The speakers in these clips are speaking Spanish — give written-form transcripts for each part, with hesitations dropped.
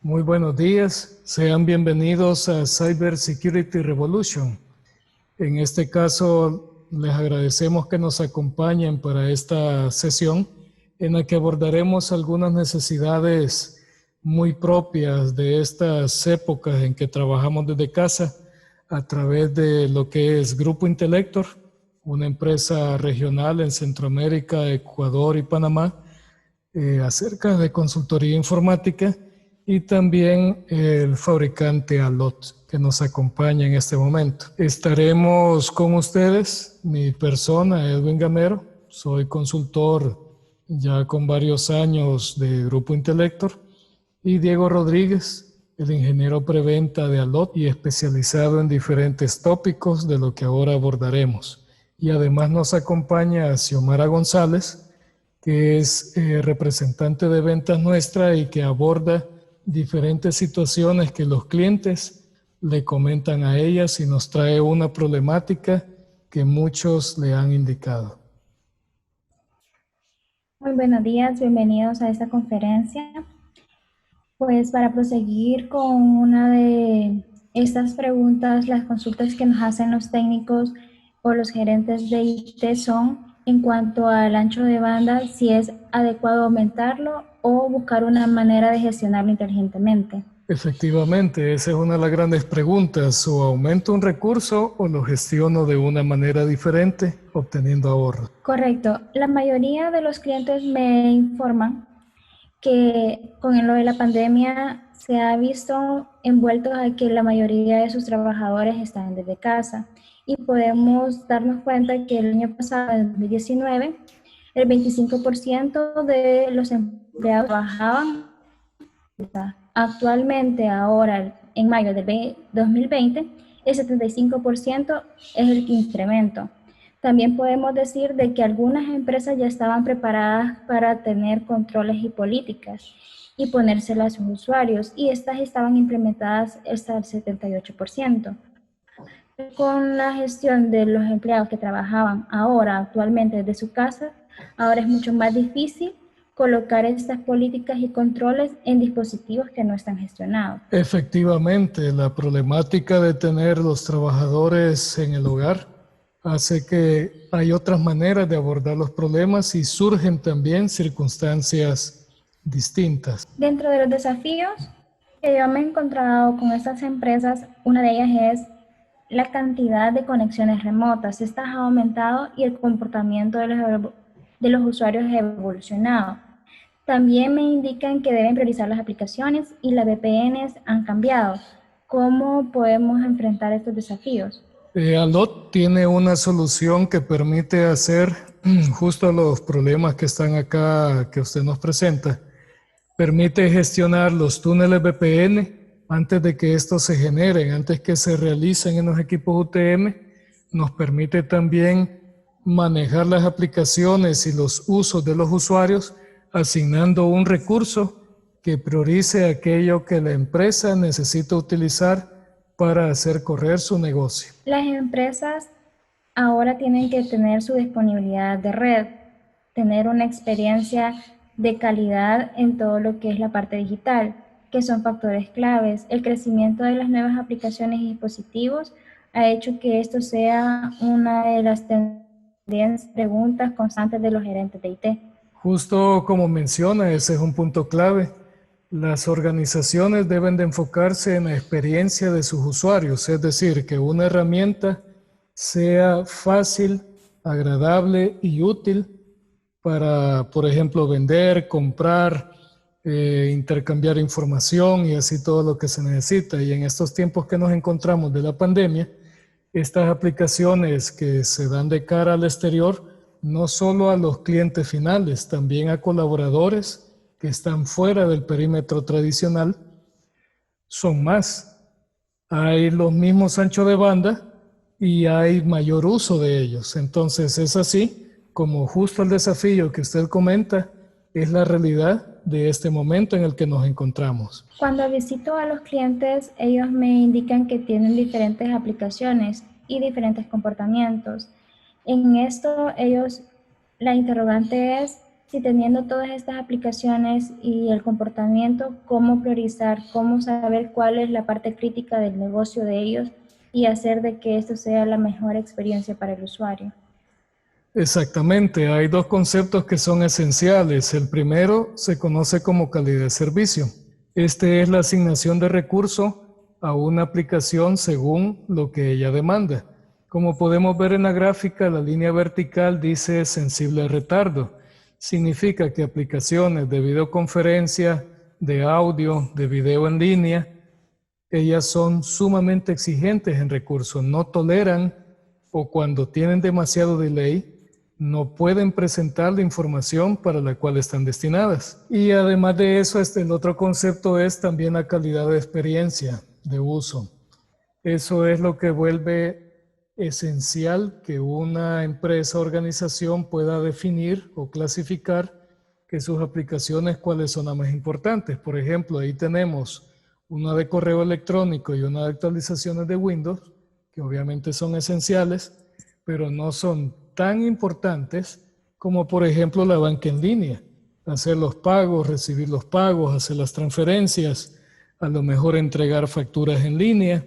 Muy buenos días, sean bienvenidos a Cyber Security Revolution. En este caso, les agradecemos que nos acompañen para esta sesión en la que abordaremos algunas necesidades muy propias de estas épocas en que trabajamos desde casa a través de lo que es Grupo Intellector, una empresa regional en Centroamérica, Ecuador y Panamá, acerca de consultoría informática, y también el fabricante Allot, que nos acompaña en este momento. Estaremos con ustedes, mi persona, Edwin Gamero, soy consultor ya con varios años de Grupo Intellector, y Diego Rodríguez, el ingeniero preventa de Allot y especializado en diferentes tópicos de lo que ahora abordaremos. Y además nos acompaña Xiomara González, que es representante de ventas nuestra y que aborda diferentes situaciones que los clientes le comentan a ellas y nos trae una problemática que muchos le han indicado. Muy buenos días, bienvenidos a esta conferencia. Pues para proseguir con una de estas preguntas, las consultas que nos hacen los técnicos o los gerentes de IT son en cuanto al ancho de banda, si es adecuado aumentarlo o buscar una manera de gestionarlo inteligentemente. Efectivamente, esa es una de las grandes preguntas: o aumento un recurso o lo gestiono de una manera diferente, obteniendo ahorro. Correcto. La mayoría de los clientes me informan que con lo de la pandemia se ha visto envueltos a que la mayoría de sus trabajadores están desde casa, y podemos darnos cuenta que el año pasado, en 2019, el 25% de los empleados trabajaban. Actualmente, ahora, en mayo de 2020, el 75% es el incremento. También podemos decir de que algunas empresas ya estaban preparadas para tener controles y políticas y ponérselas a sus usuarios, y estas estaban implementadas hasta el 78%. Con la gestión de los empleados que trabajaban ahora actualmente desde su casa, ahora es mucho más difícil colocar estas políticas y controles en dispositivos que no están gestionados. Efectivamente, la problemática de tener los trabajadores en el hogar hace que hay otras maneras de abordar los problemas y surgen también circunstancias distintas. Dentro de los desafíos que yo me he encontrado con estas empresas, una de ellas es la cantidad de conexiones remotas. Esta ha aumentado y el comportamiento de los usuarios ha evolucionado. También me indican que deben priorizar las aplicaciones y las VPNs han cambiado. ¿Cómo podemos enfrentar estos desafíos? Allot tiene una solución que permite hacer justo los problemas que están acá, que usted nos presenta. Permite gestionar los túneles VPN antes de que estos se generen, antes que se realicen en los equipos UTM. Nos permite también manejar las aplicaciones y los usos de los usuarios, asignando un recurso que priorice aquello que la empresa necesita utilizar para hacer correr su negocio. Las empresas ahora tienen que tener su disponibilidad de red, tener una experiencia de calidad en todo lo que es la parte digital, que son factores claves. El crecimiento de las nuevas aplicaciones y dispositivos ha hecho que esto sea una de las preguntas constantes de los gerentes de IT. Justo como menciona, ese es un punto clave. Las organizaciones deben de enfocarse en la experiencia de sus usuarios, es decir, que una herramienta sea fácil, agradable y útil para, por ejemplo, vender, comprar, intercambiar información y así todo lo que se necesita. Y en estos tiempos que nos encontramos de la pandemia, estas aplicaciones que se dan de cara al exterior, no solo a los clientes finales, también a colaboradores que están fuera del perímetro tradicional, son más. Hay los mismos anchos de banda y hay mayor uso de ellos. Entonces es así como justo el desafío que usted comenta es la realidad de este momento en el que nos encontramos. Cuando visito a los clientes, ellos me indican que tienen diferentes aplicaciones y diferentes comportamientos. En esto, la interrogante es Si teniendo todas estas aplicaciones y el comportamiento, cómo priorizar, cómo saber cuál es la parte crítica del negocio de ellos y hacer de que esto sea la mejor experiencia para el usuario. Exactamente, hay dos conceptos que son esenciales. El primero se conoce como calidad de servicio. Este es la asignación de recurso a una aplicación según lo que ella demanda. Como podemos ver en la gráfica, la línea vertical dice sensible a retardo. Significa que aplicaciones de videoconferencia, de audio, de video en línea, ellas son sumamente exigentes en recursos, no toleran o cuando tienen demasiado delay, no pueden presentar la información para la cual están destinadas. Y además de eso, el otro concepto es también la calidad de experiencia de uso. Eso es lo que vuelve esencial que una empresa o organización pueda definir o clasificar que sus aplicaciones cuáles son las más importantes. Por ejemplo, ahí tenemos una de correo electrónico y una de actualizaciones de Windows, que obviamente son esenciales, pero no son tan importantes como por ejemplo la banca en línea, hacer los pagos, recibir los pagos, hacer las transferencias, a lo mejor entregar facturas en línea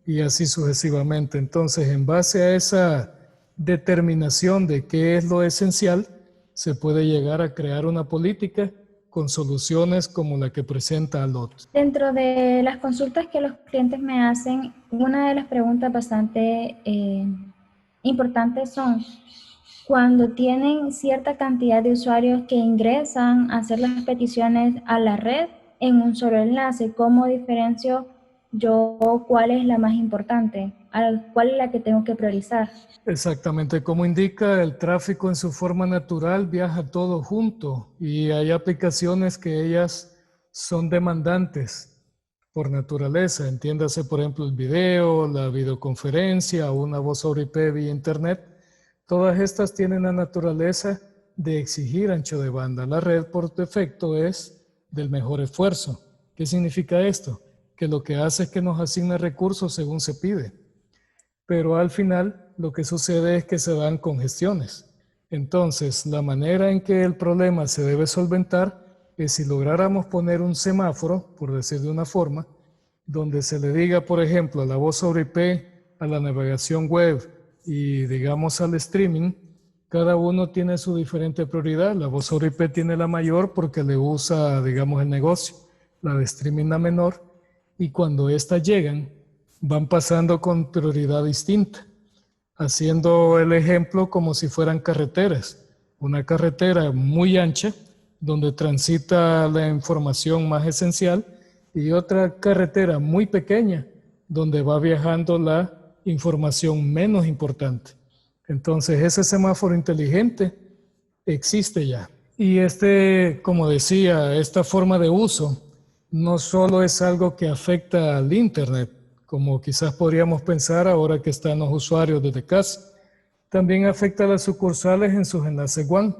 y así sucesivamente. Entonces, en base a esa determinación de qué es lo esencial, se puede llegar a crear una política con soluciones como la que presenta Alot. Dentro de las consultas que los clientes me hacen, una de las preguntas bastante importantes son cuando tienen cierta cantidad de usuarios que ingresan a hacer las peticiones a la red en un solo enlace, ¿cómo diferencio yo cuál es la más importante? ¿Cuál es la que tengo que priorizar? Exactamente, como indica, el tráfico en su forma natural viaja todo junto y hay aplicaciones que ellas son demandantes por naturaleza. Entiéndase, por ejemplo, el video, la videoconferencia o una voz sobre IP vía internet. Todas estas tienen la naturaleza de exigir ancho de banda. La red por defecto es del mejor esfuerzo. ¿Qué significa esto? Que lo que hace es que nos asigna recursos según se pide. Pero al final lo que sucede es que se dan congestiones. Entonces, la manera en que el problema se debe solventar es si lográramos poner un semáforo, por decir de una forma, donde se le diga, por ejemplo, a la voz sobre IP, a la navegación web y, digamos, al streaming, cada uno tiene su diferente prioridad. La voz sobre IP tiene la mayor porque le usa, digamos, el negocio, la de streaming la menor, y cuando éstas llegan, van pasando con prioridad distinta, haciendo el ejemplo como si fueran carreteras. Una carretera muy ancha, donde transita la información más esencial, y otra carretera muy pequeña, donde va viajando la información menos importante. Entonces, ese semáforo inteligente existe ya. Y como decía, esta forma de uso no solo es algo que afecta al Internet, como quizás podríamos pensar ahora que están los usuarios desde casa, también afecta a las sucursales en sus enlaces WAN.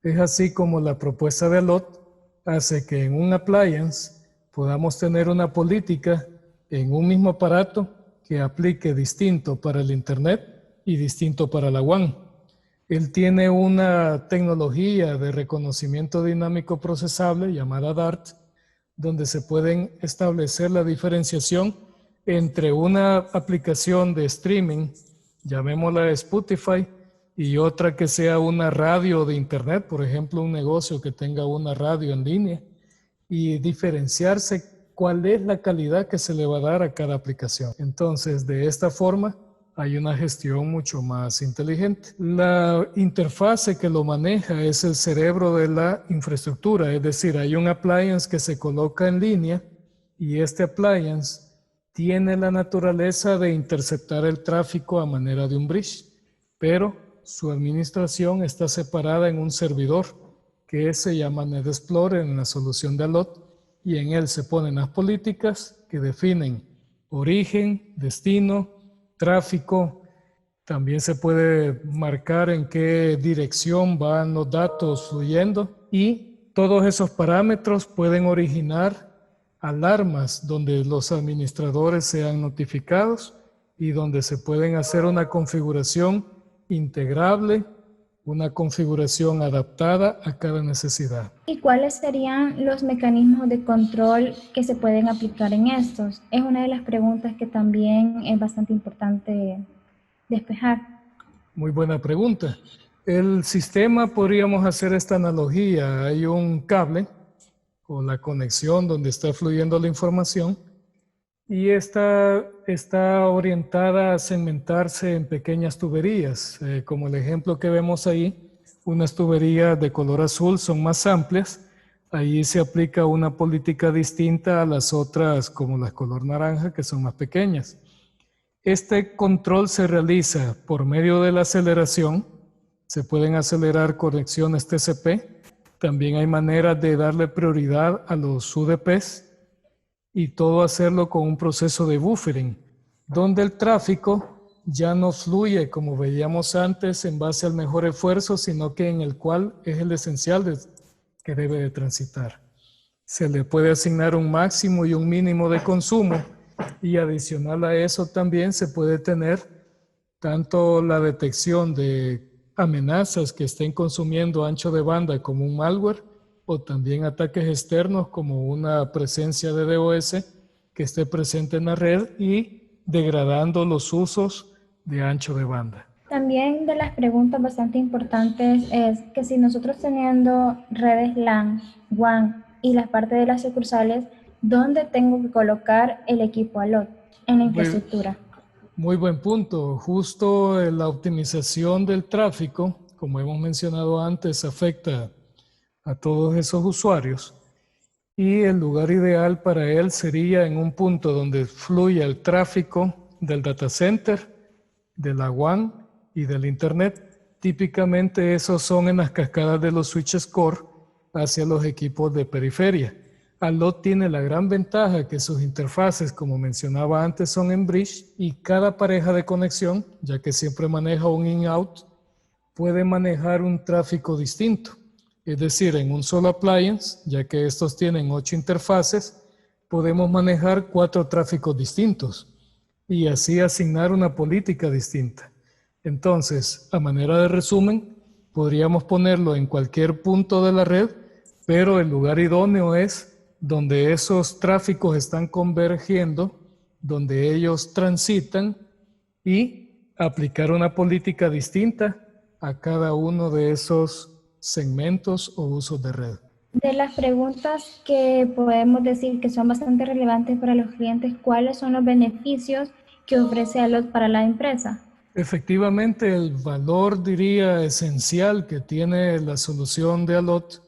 Es así como la propuesta de Alot hace que en un appliance podamos tener una política en un mismo aparato que aplique distinto para el Internet y distinto para la WAN. Él tiene una tecnología de reconocimiento dinámico procesable llamada DART, donde se pueden establecer la diferenciación entre una aplicación de streaming, llamémosla Spotify, y otra que sea una radio de internet, por ejemplo, un negocio que tenga una radio en línea, y diferenciarse cuál es la calidad que se le va a dar a cada aplicación. Entonces, de esta forma, hay una gestión mucho más inteligente. La interfase que lo maneja es el cerebro de la infraestructura, es decir, hay un appliance que se coloca en línea y este appliance tiene la naturaleza de interceptar el tráfico a manera de un bridge, pero su administración está separada en un servidor que se llama NetExplorer en la solución de Alot y en él se ponen las políticas que definen origen, destino, tráfico. También se puede marcar en qué dirección van los datos fluyendo y todos esos parámetros pueden originar alarmas donde los administradores sean notificados y donde se pueden hacer una configuración integrable, una configuración adaptada a cada necesidad. ¿Y cuáles serían los mecanismos de control que se pueden aplicar en estos? Es una de las preguntas que también es bastante importante despejar. Muy buena pregunta. El sistema, podríamos hacer esta analogía. Hay un cable o la conexión donde está fluyendo la información y esta está orientada a segmentarse en pequeñas tuberías. Como el ejemplo que vemos ahí, unas tuberías de color azul son más amplias. Ahí se aplica una política distinta a las otras, como las color naranja, que son más pequeñas. Este control se realiza por medio de la aceleración. Se pueden acelerar conexiones TCP. También hay maneras de darle prioridad a los UDPs y todo hacerlo con un proceso de buffering, donde el tráfico ya no fluye como veíamos antes en base al mejor esfuerzo, sino que en el cual es el esencial que debe de transitar. Se le puede asignar un máximo y un mínimo de consumo y adicional a eso también se puede tener tanto la detección de amenazas que estén consumiendo ancho de banda como un malware o también ataques externos como una presencia de DOS que esté presente en la red y degradando los usos de ancho de banda. También de las preguntas bastante importantes es que si nosotros teniendo redes LAN, WAN y las partes de las sucursales, ¿dónde tengo que colocar el equipo ALOT en la infraestructura? Muy buen punto. Justo la optimización del tráfico, como hemos mencionado antes, afecta a todos esos usuarios y el lugar ideal para él sería en un punto donde fluya el tráfico del data center, de la WAN y del Internet. Típicamente esos son en las cascadas de los switches core hacia los equipos de periferia. Allot tiene la gran ventaja que sus interfaces, como mencionaba antes, son en bridge y cada pareja de conexión, ya que siempre maneja un in-out, puede manejar un tráfico distinto. Es decir, en un solo appliance, ya que estos tienen 8 interfaces, podemos manejar 4 tráficos distintos y así asignar una política distinta. Entonces, a manera de resumen, podríamos ponerlo en cualquier punto de la red, pero el lugar idóneo es donde esos tráficos están convergiendo, donde ellos transitan y aplicar una política distinta a cada uno de esos segmentos o usos de red. De las preguntas que podemos decir que son bastante relevantes para los clientes, ¿cuáles son los beneficios que ofrece ALOT para la empresa? Efectivamente, el valor, diría, esencial que tiene la solución de Allot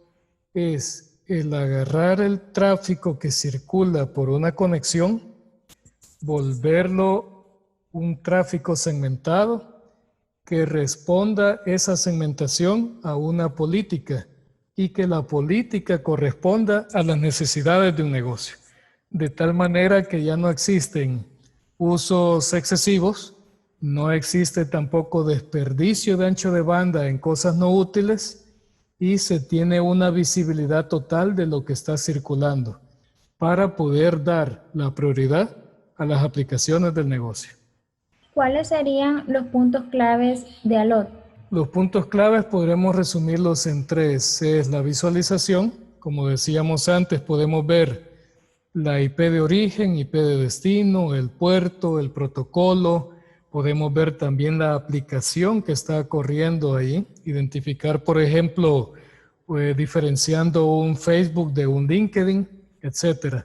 es el agarrar el tráfico que circula por una conexión, volverlo un tráfico segmentado que responda esa segmentación a una política y que la política corresponda a las necesidades de un negocio. De tal manera que ya no existen usos excesivos, no existe tampoco desperdicio de ancho de banda en cosas no útiles y se tiene una visibilidad total de lo que está circulando para poder dar la prioridad a las aplicaciones del negocio. ¿Cuáles serían los puntos claves de ALOT? Los puntos claves podremos resumirlos en 3. Es la visualización. Como decíamos antes, podemos ver la IP de origen, IP de destino, el puerto, el protocolo. Podemos ver también la aplicación que está corriendo ahí. Identificar, por ejemplo, diferenciando un Facebook de un LinkedIn, etc.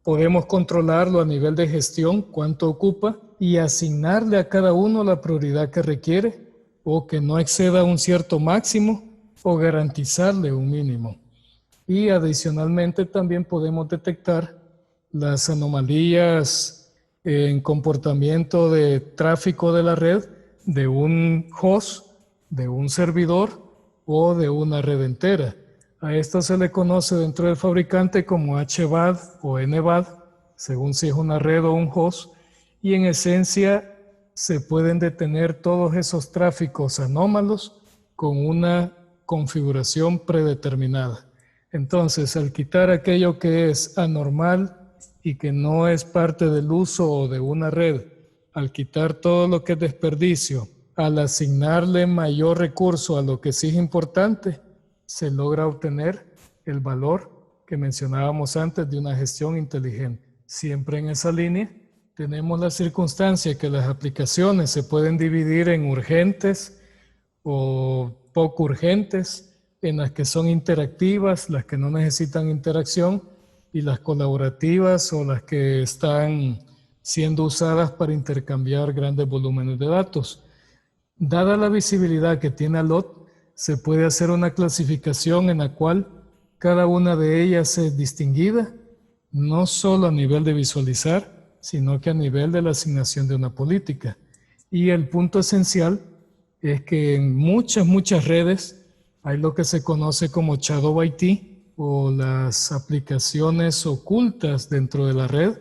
Podemos controlarlo a nivel de gestión, cuánto ocupa, y asignarle a cada uno la prioridad que requiere o que no exceda un cierto máximo o garantizarle un mínimo. Y adicionalmente también podemos detectar las anomalías en comportamiento de tráfico de la red de un host, de un servidor o de una red entera. A esto se le conoce dentro del fabricante como HBAD o NBAD, según si es una red o un host, y en esencia se pueden detener todos esos tráficos anómalos con una configuración predeterminada. Entonces, al quitar aquello que es anormal y que no es parte del uso o de una red, al quitar todo lo que es desperdicio al asignarle mayor recurso a lo que sí es importante, se logra obtener el valor que mencionábamos antes de una gestión inteligente. Siempre en esa línea tenemos la circunstancia que las aplicaciones se pueden dividir en urgentes o poco urgentes, en las que son interactivas, las que no necesitan interacción, y las colaborativas o las que están siendo usadas para intercambiar grandes volúmenes de datos. Dada la visibilidad que tiene Allot, se puede hacer una clasificación en la cual cada una de ellas es distinguida, no solo a nivel de visualizar, sino que a nivel de la asignación de una política. Y el punto esencial es que en muchas redes hay lo que se conoce como Shadow IT o las aplicaciones ocultas dentro de la red,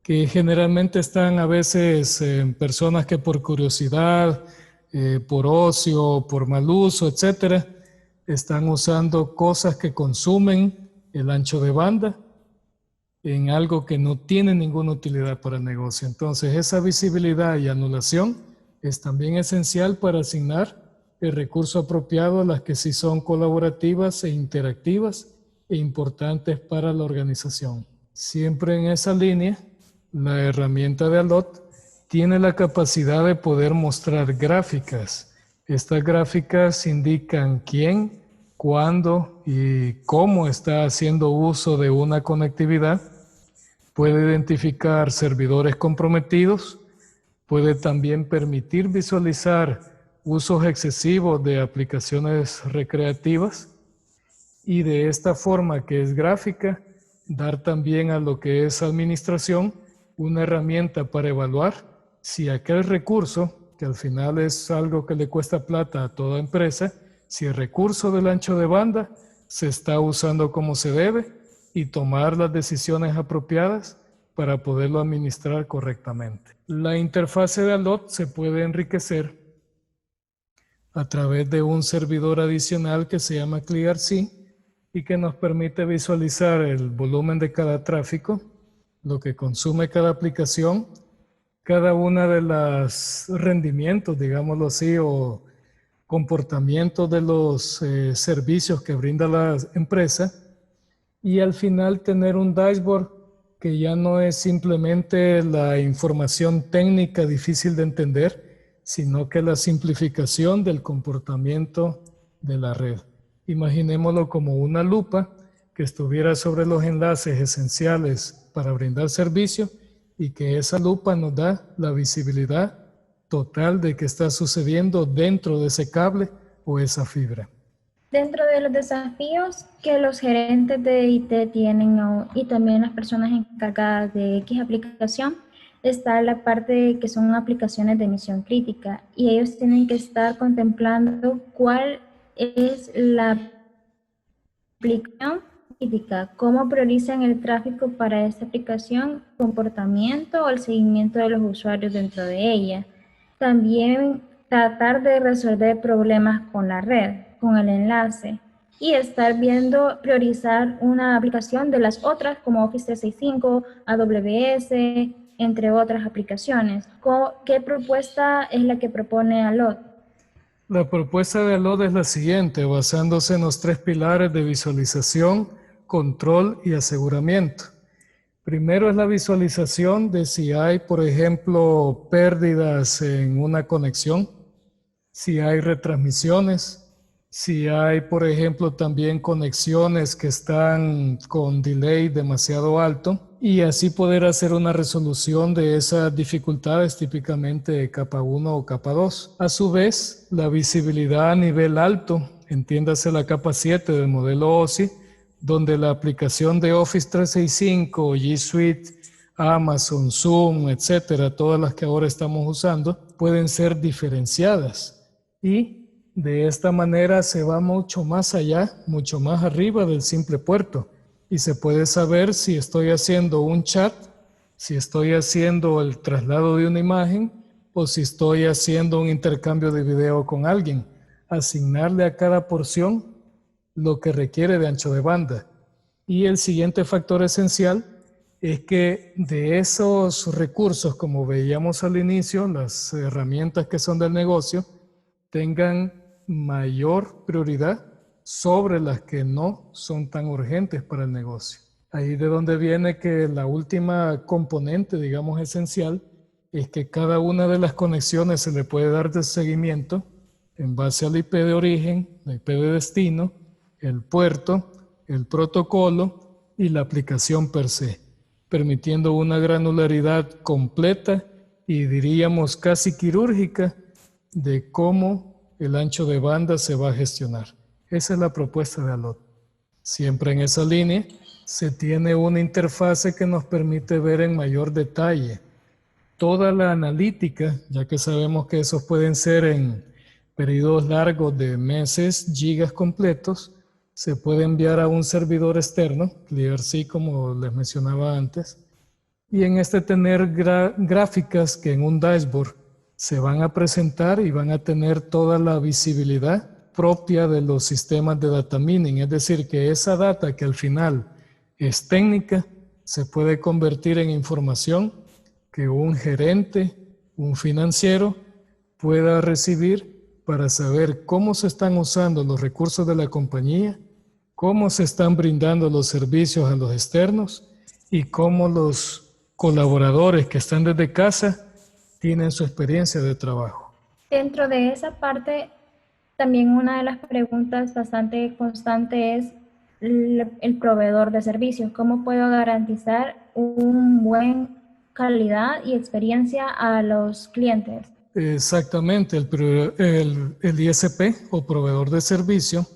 que generalmente están a veces en personas que por curiosidad, por ocio, por mal uso, etcétera, están usando cosas que consumen el ancho de banda en algo que no tiene ninguna utilidad para el negocio. Entonces, esa visibilidad y anulación es también esencial para asignar el recurso apropiado a las que sí son colaborativas e interactivas e importantes para la organización. Siempre en esa línea, la herramienta de Allot tiene la capacidad de poder mostrar gráficas. Estas gráficas indican quién, cuándo y cómo está haciendo uso de una conectividad. Puede identificar servidores comprometidos, puede también permitir visualizar usos excesivos de aplicaciones recreativas y de esta forma que es gráfica, dar también a lo que es administración una herramienta para evaluar si aquel recurso, que al final es algo que le cuesta plata a toda empresa, si el recurso del ancho de banda se está usando como se debe y tomar las decisiones apropiadas para poderlo administrar correctamente. La interfase de Allot se puede enriquecer a través de un servidor adicional que se llama ClearC y que nos permite visualizar el volumen de cada tráfico, lo que consume cada aplicación, cada una de los rendimientos, digámoslo así, o comportamientos de los servicios que brinda la empresa, y al final tener un dashboard que ya no es simplemente la información técnica difícil de entender, sino que la simplificación del comportamiento de la red. Imaginémoslo como una lupa que estuviera sobre los enlaces esenciales para brindar servicio y que esa lupa nos da la visibilidad total de qué está sucediendo dentro de ese cable o esa fibra. Dentro de los desafíos que los gerentes de IT tienen y también las personas encargadas de X aplicación, está la parte que son aplicaciones de misión crítica y ellos tienen que estar contemplando cuál es la aplicación crítica, cómo priorizan el tráfico para esta aplicación, comportamiento o el seguimiento de los usuarios dentro de ella. También tratar de resolver problemas con la red, con el enlace y estar viendo, priorizar una aplicación de las otras como Office 365, AWS, entre otras aplicaciones. ¿Qué propuesta es la que propone Allot? La propuesta de Allot es la siguiente, basándose en los 3 pilares de visualización, control y aseguramiento. Primero es la visualización de si hay, por ejemplo, pérdidas en una conexión, si hay retransmisiones, si hay, por ejemplo, también conexiones que están con delay demasiado alto y así poder hacer una resolución de esas dificultades típicamente de capa 1 o capa 2. A su vez, la visibilidad a nivel alto, entiéndase la capa 7 del modelo OSI, donde la aplicación de Office 365, G Suite, Amazon, Zoom, etcétera, todas las que ahora estamos usando, pueden ser diferenciadas y de esta manera se va mucho más allá, mucho más arriba del simple puerto y se puede saber si estoy haciendo un chat, si estoy haciendo el traslado de una imagen o si estoy haciendo un intercambio de video con alguien. Asignarle a cada porción lo que requiere de ancho de banda. Y el siguiente factor esencial es que de esos recursos, como veíamos al inicio, las herramientas que son del negocio, tengan mayor prioridad sobre las que no son tan urgentes para el negocio. Ahí de donde viene que la última componente, digamos, esencial, es que cada una de las conexiones se le puede dar de seguimiento en base al IP de origen, la IP de destino, el puerto, el protocolo y la aplicación per se, permitiendo una granularidad completa y diríamos casi quirúrgica de cómo el ancho de banda se va a gestionar. Esa es la propuesta de Allot. Siempre en esa línea se tiene una interfase que nos permite ver en mayor detalle toda la analítica, ya que sabemos que esos pueden ser en periodos largos de meses, gigas completos, se puede enviar a un servidor externo, ClearSea como les mencionaba antes, y en este tener gráficas que en un dashboard se van a presentar y van a tener toda la visibilidad propia de los sistemas de data mining, es decir, que esa data que al final es técnica se puede convertir en información que un gerente, un financiero pueda recibir para saber cómo se están usando los recursos de la compañía, cómo se están brindando los servicios a los externos y cómo los colaboradores que están desde casa tienen su experiencia de trabajo. Dentro de esa parte, también una de las preguntas bastante constante es el proveedor de servicios. ¿Cómo puedo garantizar un buen calidad y experiencia a los clientes? Exactamente, el ISP o proveedor de servicio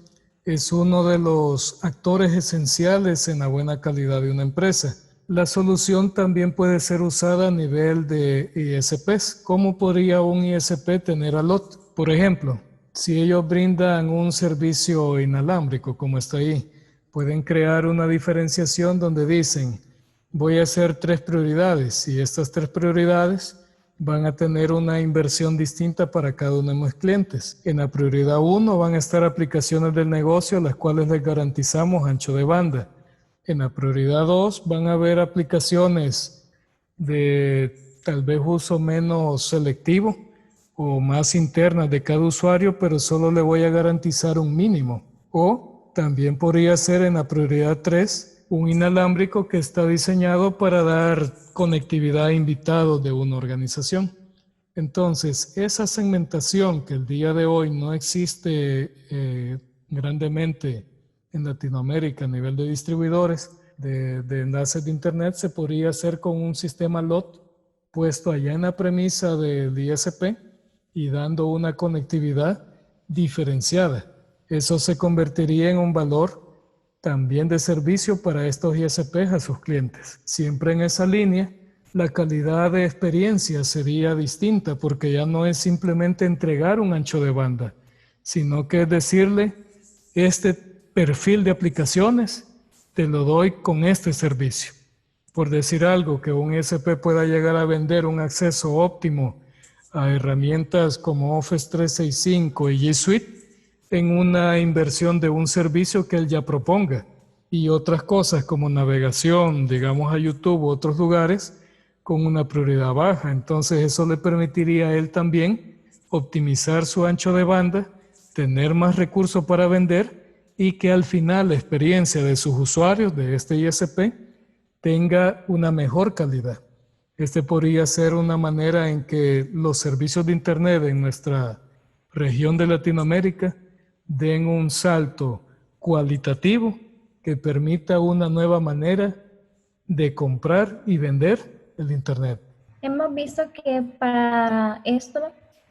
es uno de los actores esenciales en la buena calidad de una empresa. La solución también puede ser usada a nivel de ISPs. ¿Cómo podría un ISP tener Allot? Por ejemplo, si ellos brindan un servicio inalámbrico, como está ahí, pueden crear una diferenciación donde dicen, voy a hacer 3 prioridades y estas 3 prioridades van a tener una inversión distinta para cada uno de mis clientes. En la prioridad 1 van a estar aplicaciones del negocio, las cuales les garantizamos ancho de banda. En la prioridad 2 van a haber aplicaciones de tal vez uso menos selectivo o más internas de cada usuario, pero solo le voy a garantizar un mínimo. O también podría ser en la prioridad 3 un inalámbrico que está diseñado para dar conectividad a invitados de una organización. Entonces, esa segmentación que el día de hoy no existe grandemente en Latinoamérica a nivel de distribuidores de enlaces de Internet se podría hacer con un sistema LOT puesto allá en la premisa del ISP y dando una conectividad diferenciada. Eso se convertiría en un valor también de servicio para estos ISPs a sus clientes. Siempre en esa línea, la calidad de experiencia sería distinta porque ya no es simplemente entregar un ancho de banda, sino que es decirle, este perfil de aplicaciones te lo doy con este servicio. Por decir algo, que un ISP pueda llegar a vender un acceso óptimo a herramientas como Office 365 y G Suite en una inversión de un servicio que él ya proponga y otras cosas como navegación, digamos a YouTube u otros lugares, con una prioridad baja. Entonces eso le permitiría a él también optimizar su ancho de banda, tener más recursos para vender y que al final la experiencia de sus usuarios de este ISP tenga una mejor calidad. Este podría ser una manera en que los servicios de Internet en nuestra región de Latinoamérica den un salto cualitativo que permita una nueva manera de comprar y vender el Internet. Hemos visto que para esto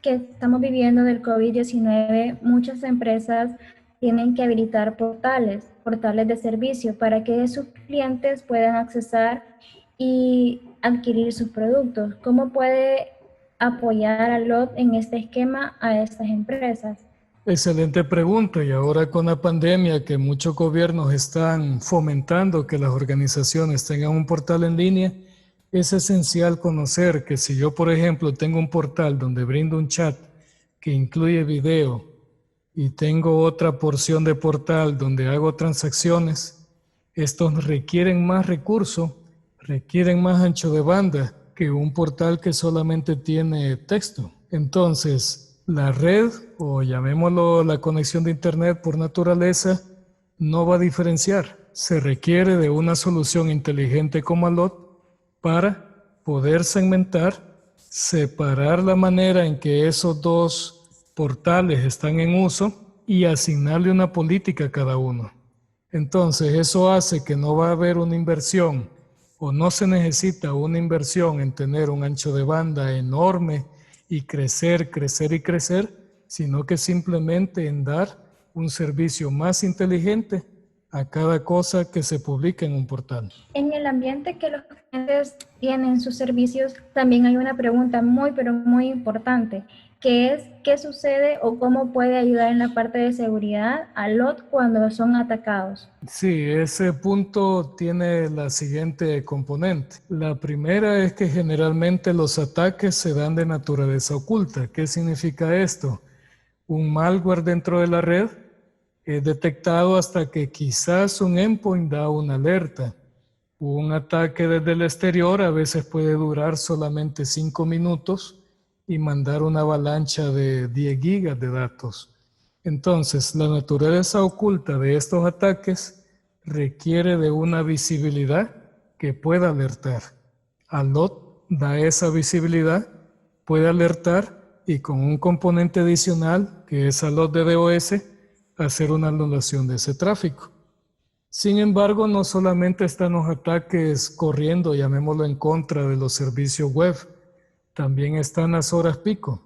que estamos viviendo del COVID-19, muchas empresas tienen que habilitar portales de servicio para que sus clientes puedan accesar y adquirir sus productos. ¿Cómo puede apoyar a LOT en este esquema a estas empresas? Excelente pregunta. Y ahora con la pandemia que muchos gobiernos están fomentando que las organizaciones tengan un portal en línea, es esencial conocer que si yo, por ejemplo, tengo un portal donde brindo un chat que incluye video y tengo otra porción de portal donde hago transacciones, estos requieren más recursos requieren más ancho de banda que un portal que solamente tiene texto. Entonces, la red, o llamémoslo la conexión de Internet por naturaleza, no va a diferenciar. Se requiere de una solución inteligente como Allot para poder segmentar, separar la manera en que esos dos portales están en uso y asignarle una política a cada uno. Entonces, eso hace que no va a haber una inversión o no se necesita una inversión en tener un ancho de banda enorme y crecer, crecer y crecer, sino que simplemente en dar un servicio más inteligente a cada cosa que se publica en un portal. En el ambiente que los clientes tienen sus servicios, también hay una pregunta muy, pero muy importante, que es qué sucede o cómo puede ayudar en la parte de seguridad a Allot cuando son atacados. Sí, ese punto tiene la siguiente componente. La primera es que generalmente los ataques se dan de naturaleza oculta. ¿Qué significa esto? Un malware dentro de la red es detectado hasta que quizás un endpoint da una alerta. Un ataque desde el exterior a veces puede durar solamente 5 minutos y mandar una avalancha de 10 gigas de datos. Entonces, la naturaleza oculta de estos ataques requiere de una visibilidad que pueda alertar. Allot da esa visibilidad, puede alertar y con un componente adicional, que es Allot de DOS, hacer una anulación de ese tráfico. Sin embargo, no solamente están los ataques corriendo, llamémoslo en contra de los servicios web, también están las horas pico.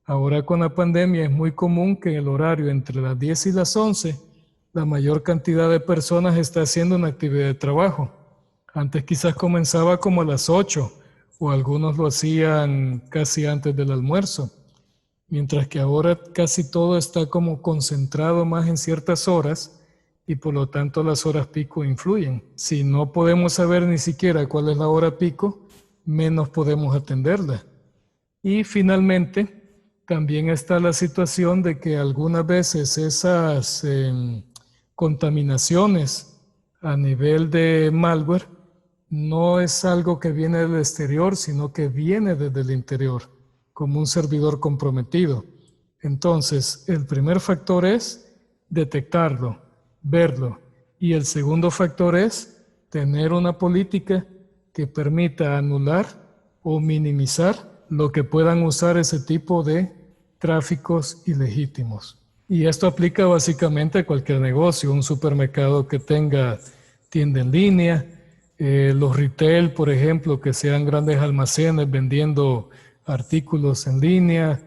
Ahora con la pandemia es muy común que en el horario entre las 10 y las 11 la mayor cantidad de personas está haciendo una actividad de trabajo. Antes quizás comenzaba como a las 8 o algunos lo hacían casi antes del almuerzo, mientras que ahora casi todo está como concentrado más en ciertas horas y por lo tanto las horas pico influyen. Si no podemos saber ni siquiera cuál es la hora pico, menos podemos atenderla. Y finalmente, también está la situación de que algunas veces esas contaminaciones a nivel de malware no es algo que viene del exterior, sino que viene desde el interior, como un servidor comprometido. Entonces, el primer factor es detectarlo, verlo, y el segundo factor es tener una política que permita anular o minimizar lo que puedan usar ese tipo de tráficos ilegítimos. Y esto aplica básicamente a cualquier negocio, un supermercado que tenga tienda en línea, los retail, por ejemplo, que sean grandes almacenes vendiendo artículos en línea,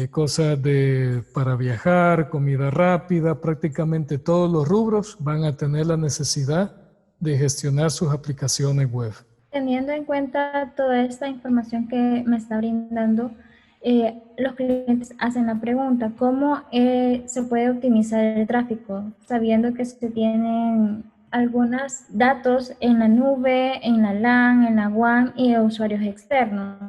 cosas para viajar, comida rápida, prácticamente todos los rubros van a tener la necesidad de gestionar sus aplicaciones web. Teniendo en cuenta toda esta información que me está brindando, los clientes hacen la pregunta, ¿cómo se puede optimizar el tráfico? Sabiendo que se tienen algunos datos en la nube, en la LAN, en la WAN y de usuarios externos.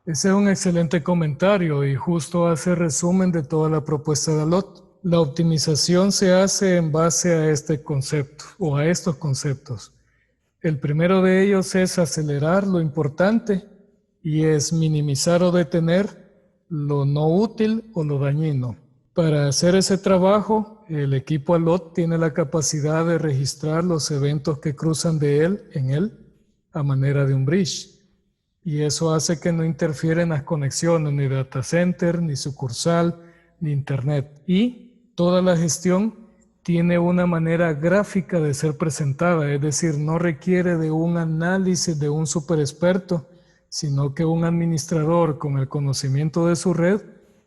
Ese es un excelente comentario y justo hace resumen de toda la propuesta de Allot. La optimización se hace en base a este concepto o a estos conceptos. El primero de ellos es acelerar lo importante y es minimizar o detener lo no útil o lo dañino. Para hacer ese trabajo, el equipo Allot tiene la capacidad de registrar los eventos que cruzan de él en él a manera de un bridge. Y eso hace que no interfiera en las conexiones ni data center, ni sucursal, ni internet. Y toda la gestión tiene una manera gráfica de ser presentada, es decir, no requiere de un análisis de un super experto, sino que un administrador con el conocimiento de su red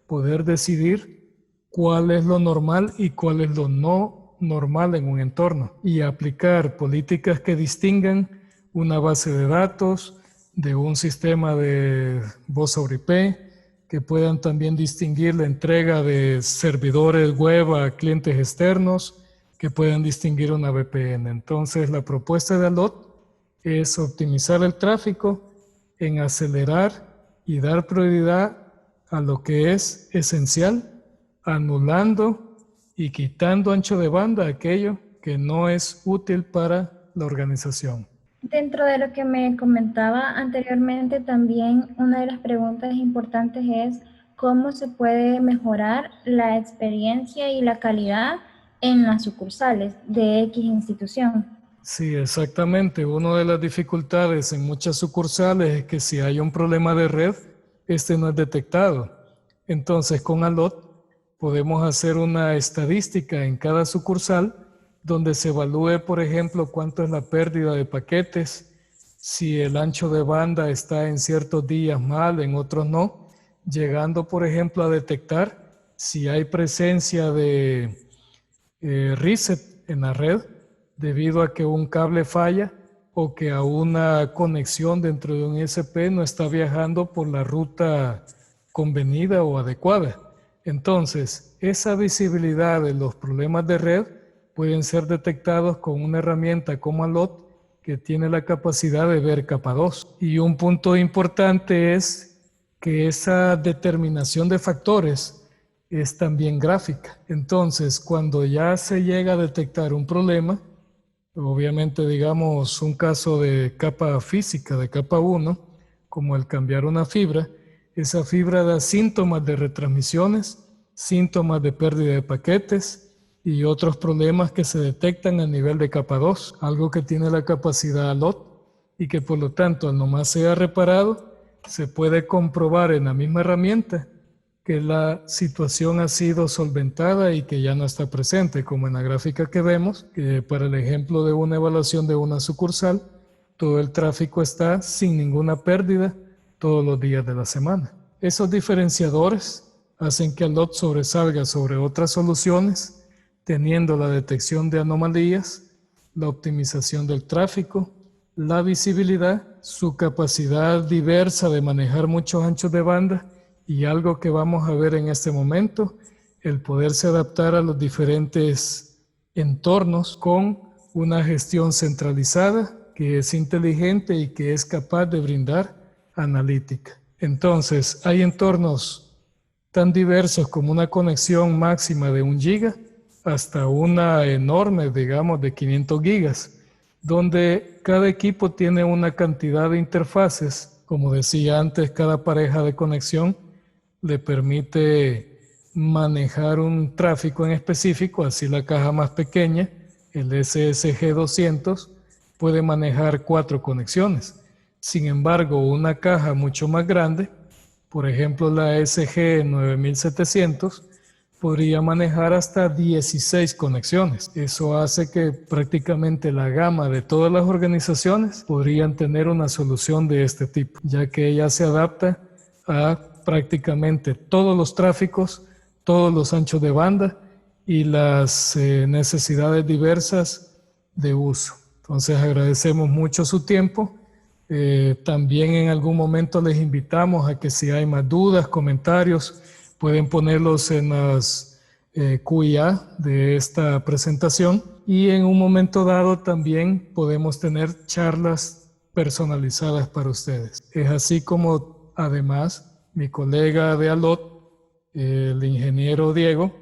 poder decidir cuál es lo normal y cuál es lo no normal en un entorno y aplicar políticas que distingan una base de datos de un sistema de voz sobre IP, que puedan también distinguir la entrega de servidores web a clientes externos, que puedan distinguir una VPN. Entonces, la propuesta de Allot es optimizar el tráfico en acelerar y dar prioridad a lo que es esencial, anulando y quitando ancho de banda aquello que no es útil para la organización. Dentro de lo que me comentaba anteriormente, también una de las preguntas importantes es cómo se puede mejorar la experiencia y la calidad en las sucursales de X institución. Sí, exactamente. Una de las dificultades en muchas sucursales es que si hay un problema de red, este no es detectado. Entonces, con Alot podemos hacer una estadística en cada sucursal donde se evalúe, por ejemplo, cuánto es la pérdida de paquetes, si el ancho de banda está en ciertos días mal, en otros no, llegando, por ejemplo, a detectar si hay presencia de reset en la red debido a que un cable falla o que a una conexión dentro de un ISP no está viajando por la ruta convenida o adecuada. Entonces, esa visibilidad de los problemas de red pueden ser detectados con una herramienta como Alot que tiene la capacidad de ver capa 2. Y un punto importante es que esa determinación de factores es también gráfica. Entonces, cuando ya se llega a detectar un problema, obviamente digamos un caso de capa física, de capa 1, como el cambiar una fibra, esa fibra da síntomas de retransmisiones, síntomas de pérdida de paquetes y otros problemas que se detectan a nivel de capa 2, algo que tiene la capacidad ALOT y que por lo tanto al nomás sea reparado, se puede comprobar en la misma herramienta que la situación ha sido solventada y que ya no está presente, como en la gráfica que vemos, que para el ejemplo de una evaluación de una sucursal, todo el tráfico está sin ninguna pérdida todos los días de la semana. Esos diferenciadores hacen que Alot sobresalga sobre otras soluciones, teniendo la detección de anomalías, la optimización del tráfico, la visibilidad, su capacidad diversa de manejar muchos anchos de banda y algo que vamos a ver en este momento, el poderse adaptar a los diferentes entornos con una gestión centralizada que es inteligente y que es capaz de brindar analítica. Entonces, hay entornos tan diversos como una conexión máxima de 1 giga hasta una enorme, digamos, de 500 gigas, donde cada equipo tiene una cantidad de interfaces. Como decía antes, cada pareja de conexión le permite manejar un tráfico en específico, así la caja más pequeña, el SSG 200, puede manejar 4 conexiones. Sin embargo, una caja mucho más grande, por ejemplo la SG 9700, podría manejar hasta 16 conexiones. Eso hace que prácticamente la gama de todas las organizaciones podrían tener una solución de este tipo, ya que ella se adapta a prácticamente todos los tráficos, todos los anchos de banda y las necesidades diversas de uso. Entonces agradecemos mucho su tiempo. También en algún momento les invitamos a que si hay más dudas, comentarios, pueden ponerlos en las QIA de esta presentación y en un momento dado también podemos tener charlas personalizadas para ustedes. Es así como además mi colega de Alot, el ingeniero Diego,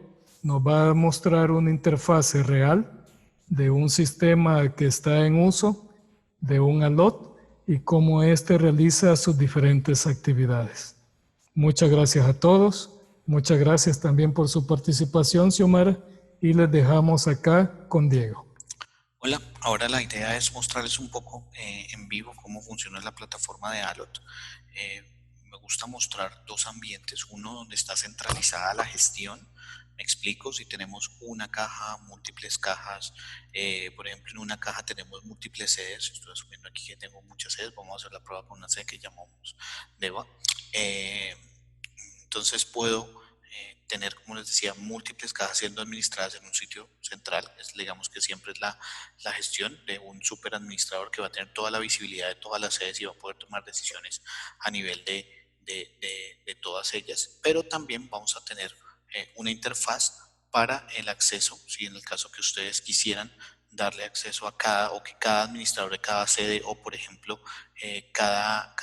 nos va a mostrar una interfase real de un sistema que está en uso, de un Alot y cómo éste realiza sus diferentes actividades. Muchas gracias a todos. Muchas gracias también por su participación, Xiomara, y les dejamos acá con Diego. Hola, ahora la idea es mostrarles un poco en vivo cómo funciona la plataforma de Alot. Me gusta mostrar dos ambientes, uno donde está centralizada la gestión. Me explico, si tenemos una caja, múltiples cajas, por ejemplo en una caja tenemos múltiples sedes, estoy asumiendo aquí que tengo muchas sedes, vamos a hacer la prueba con una sede que llamamos DEVA. Entonces puedo tener, como les decía, múltiples cajas siendo administradas en un sitio central. Digamos que siempre es la gestión de un super administrador que va a tener toda la visibilidad de todas las sedes y va a poder tomar decisiones a nivel de todas ellas. Pero también vamos a tener una interfaz para el acceso, si en el caso que ustedes quisieran darle acceso a cada, o que cada administrador de cada sede, o por ejemplo, cada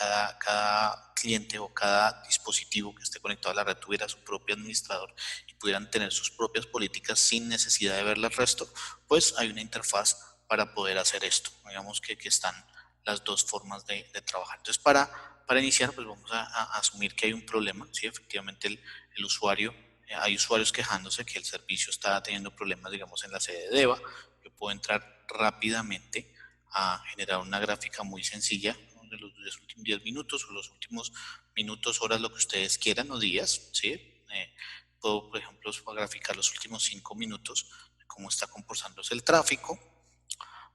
cliente o cada dispositivo que esté conectado a la red tuviera su propio administrador y pudieran tener sus propias políticas sin necesidad de ver el resto, pues hay una interfaz para poder hacer esto. Digamos que están las dos formas de trabajar. Entonces, para iniciar, pues vamos a asumir que hay un problema, ¿sí? Efectivamente, el usuario, hay usuarios quejándose que el servicio está teniendo problemas, digamos, en la sede de DEVA. Yo puedo entrar rápidamente a generar una gráfica muy sencilla, ¿no? De los últimos 10 minutos o los últimos minutos, horas, lo que ustedes quieran, o días, ¿sí? Puedo, por ejemplo, graficar los últimos 5 minutos de cómo está comportándose el tráfico.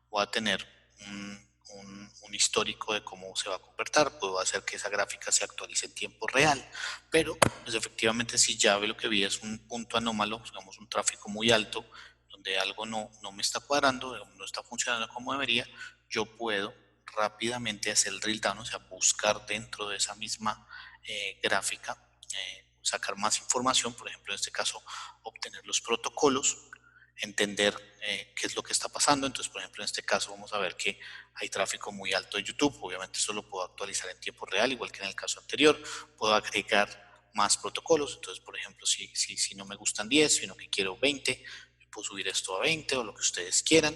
Voy a tener un histórico de cómo se va a comportar, puedo hacer que esa gráfica se actualice en tiempo real, pero pues efectivamente si ya lo que vi es un punto anómalo, digamos un tráfico muy alto, donde algo no me está cuadrando, no está funcionando como debería, yo puedo rápidamente hacer el drill down, o sea, buscar dentro de esa misma gráfica, sacar más información, por ejemplo, en este caso, obtener los protocolos, entender qué es lo que está pasando. Entonces, por ejemplo, en este caso vamos a ver que hay tráfico muy alto de YouTube. Obviamente eso lo puedo actualizar en tiempo real, igual que en el caso anterior. Puedo agregar más protocolos. Entonces, por ejemplo, si no me gustan 10, sino que quiero 20, puedo subir esto a 20 o lo que ustedes quieran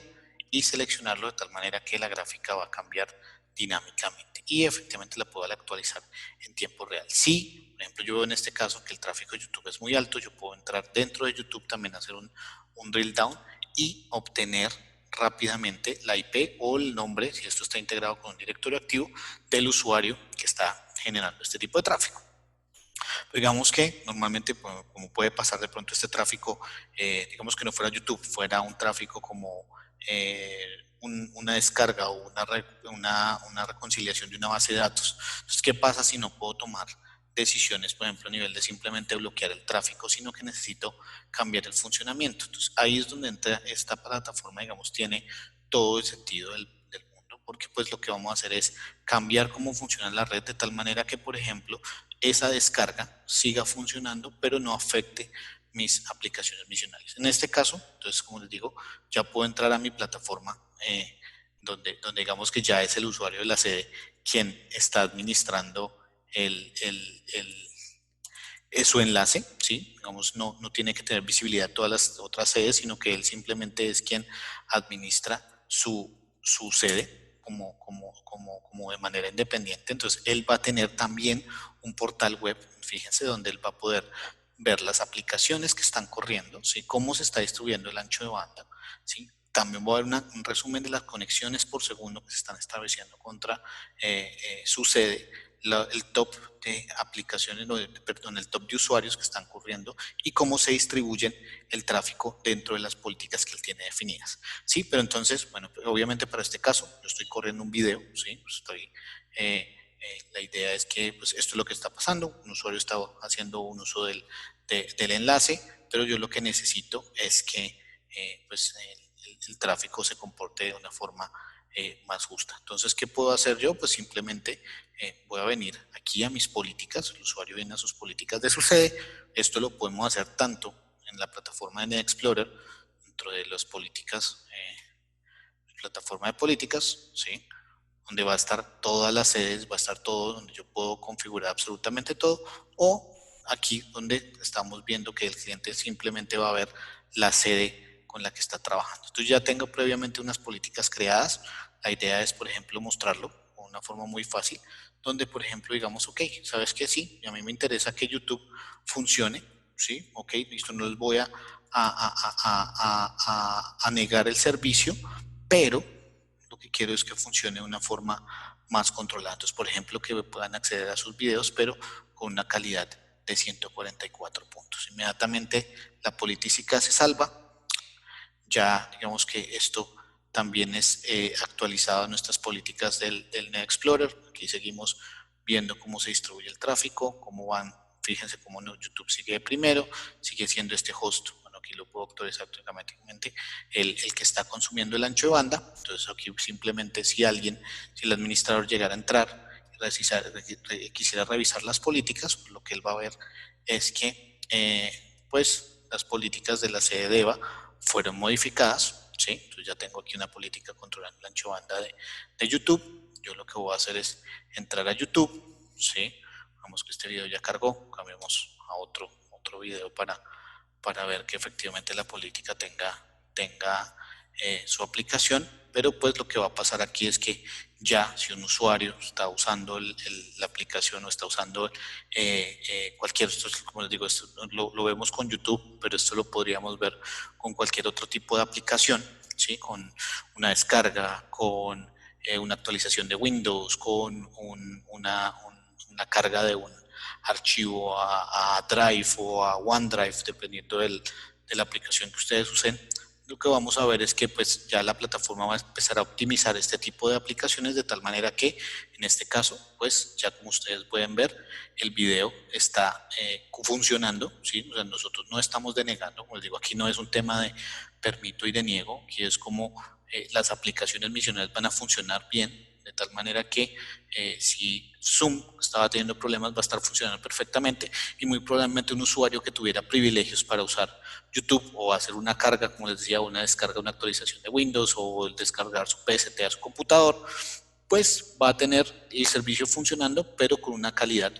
y seleccionarlo de tal manera que la gráfica va a cambiar dinámicamente y efectivamente la puedo actualizar en tiempo real. Si, por ejemplo, yo veo en este caso que el tráfico de YouTube es muy alto, yo puedo entrar dentro de YouTube, también hacer un drill down y obtener rápidamente la IP o el nombre, si esto está integrado con un directorio activo, del usuario que está generando este tipo de tráfico. Digamos que normalmente, como puede pasar de pronto este tráfico, digamos que no fuera YouTube, fuera un tráfico como una descarga o una reconciliación de una base de datos. Entonces, ¿qué pasa si no puedo tomar decisiones, por ejemplo, a nivel de simplemente bloquear el tráfico, sino que necesito cambiar el funcionamiento? Entonces, ahí es donde entra esta plataforma, digamos, tiene todo el sentido del mundo, porque pues lo que vamos a hacer es cambiar cómo funciona la red de tal manera que, por ejemplo, esa descarga siga funcionando, pero no afecte mis aplicaciones misionales. En este caso, entonces, como les digo, ya puedo entrar a mi plataforma donde digamos que ya es el usuario de la sede quien está administrando su enlace, ¿sí? Digamos, no tiene que tener visibilidad todas las otras sedes, sino que él simplemente es quien administra su sede como de manera independiente. Entonces, él va a tener también un portal web, fíjense, donde él va a poder ver las aplicaciones que están corriendo, ¿sí? Cómo se está distribuyendo el ancho de banda, ¿sí? También voy a ver un resumen de las conexiones por segundo que se están estableciendo contra su sede, el top de aplicaciones, perdón, el top de usuarios que están corriendo y cómo se distribuyen el tráfico dentro de las políticas que él tiene definidas. Sí, pero entonces, bueno, obviamente para este caso yo estoy corriendo un video, sí, pues la idea es que pues esto es lo que está pasando, un usuario está haciendo un uso del enlace, pero yo lo que necesito es que pues el tráfico se comporte de una forma más justa. Entonces, ¿qué puedo hacer yo? Pues simplemente voy a venir aquí a mis políticas, el usuario viene a sus políticas de su sede. Esto lo podemos hacer tanto en la plataforma de NetExplorer, dentro de las políticas, plataforma de políticas, ¿sí? Donde va a estar todas las sedes, va a estar todo, donde yo puedo configurar absolutamente todo, o aquí donde estamos viendo que el cliente simplemente va a ver la sede con la que está trabajando. Entonces ya tengo previamente unas políticas creadas. La idea es, por ejemplo, mostrarlo de una forma muy fácil, donde, por ejemplo, digamos, ok, ¿sabes qué? Sí, a mí me interesa que YouTube funcione, ¿sí? Ok, listo, no les voy a negar el servicio, pero lo que quiero es que funcione de una forma más controlada. Entonces, por ejemplo, que puedan acceder a sus videos, pero con una calidad de 144 puntos. Inmediatamente la política se salva. Ya digamos que esto también es actualizado en nuestras políticas del NetExplorer. Aquí seguimos viendo cómo se distribuye el tráfico, cómo van. Fíjense cómo YouTube sigue primero, sigue siendo este host. Bueno, aquí lo puedo actualizar automáticamente, el que está consumiendo el ancho de banda. Entonces aquí simplemente si el administrador llegara a entrar y quisiera revisar las políticas, pues lo que él va a ver es que pues las políticas de la sede de EVA fueron modificadas, ¿sí? Entonces ya tengo aquí una política controlando el ancho de banda de YouTube. Yo lo que voy a hacer es entrar a YouTube, ¿sí? Vamos que este video ya cargó, cambiemos a otro video para ver que efectivamente la política tenga su aplicación, pero pues lo que va a pasar aquí es que ya si un usuario está usando la aplicación o está usando cualquier, esto, como les digo, esto lo vemos con YouTube, pero esto lo podríamos ver con cualquier otro tipo de aplicación, ¿sí? Con una descarga, con una actualización de Windows, con una carga de un archivo a Drive o a OneDrive, dependiendo de la aplicación que ustedes usen. Lo que vamos a ver es que pues ya la plataforma va a empezar a optimizar este tipo de aplicaciones de tal manera que en este caso pues ya como ustedes pueden ver el video está funcionando, ¿sí? O sea, nosotros no estamos denegando, como les digo, aquí no es un tema de permito y deniego, aquí es como las aplicaciones misionales van a funcionar bien, de tal manera que si Zoom estaba teniendo problemas va a estar funcionando perfectamente y muy probablemente un usuario que tuviera privilegios para usar YouTube o hacer una carga, como les decía, una descarga, una actualización de Windows o descargar su PST a su computador, pues va a tener el servicio funcionando, pero con una calidad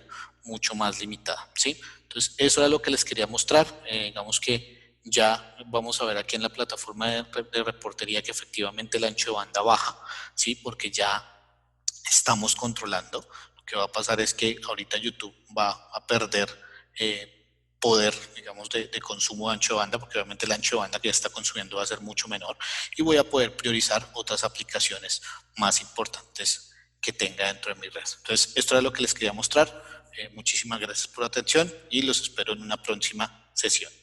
mucho más limitada, ¿sí? Entonces, eso era lo que les quería mostrar. Digamos que ya vamos a ver aquí en la plataforma de reportería que efectivamente el ancho de banda baja, ¿sí? Porque ya estamos controlando. Lo que va a pasar es que ahorita YouTube va a perder poder, digamos, de consumo de ancho de banda, porque obviamente el ancho de banda que ya está consumiendo va a ser mucho menor y voy a poder priorizar otras aplicaciones más importantes que tenga dentro de mi red. Entonces, esto era lo que les quería mostrar. Muchísimas gracias por la atención y los espero en una próxima sesión.